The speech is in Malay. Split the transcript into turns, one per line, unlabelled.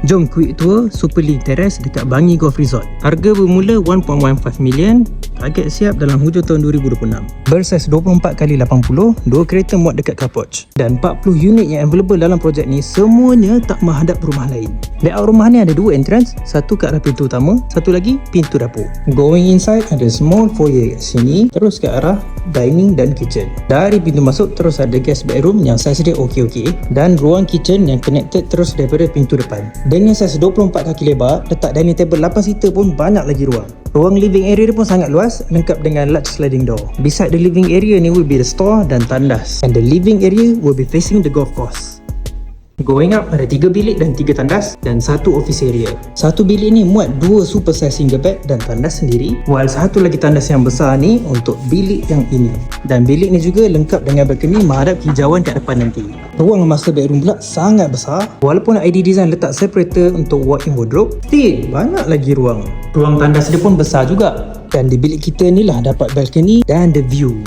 Jom quick tour Super League Terrace dekat Bangi Golf Resort. Harga bermula 1.15 million. Target siap dalam hujung tahun 2026. Bersaiz 24x80, 2 kereta muat dekat car porch. Dan 40 unit yang available dalam projek ni semuanya tak menghadap rumah lain. Layout rumah ni ada 2 entrance, satu ke arah pintu utama, satu lagi pintu dapur. Going inside ada small foyer kat sini, terus ke arah dining dan kitchen. Dari pintu masuk terus ada guest bedroom yang saiz dia okey-okey, dan ruang kitchen yang connected terus daripada pintu depan. Dengan saiz 24 kaki lebar, letak dining table 8 seater pun banyak lagi ruang. Ruang living area dia pun sangat luas, lengkap dengan large sliding door. Beside the living area ni will be the store dan tandas, and the living area will be facing the golf course. Going up ada 3 bilik dan 3 tandas dan 1 office area. Satu bilik ni muat 2 super size single bed dan tandas sendiri, while satu lagi tandas yang besar ni untuk bilik yang ini. Dan bilik ni juga lengkap dengan balcony menghadap hijauan kat depan nanti. Ruang master bedroom pula sangat besar. Walaupun ID design letak separator untuk walk-in wardrobe, still banyak lagi ruang. Ruang tandas dia pun besar juga. Dan di bilik kita ni lah dapat balcony dan the view.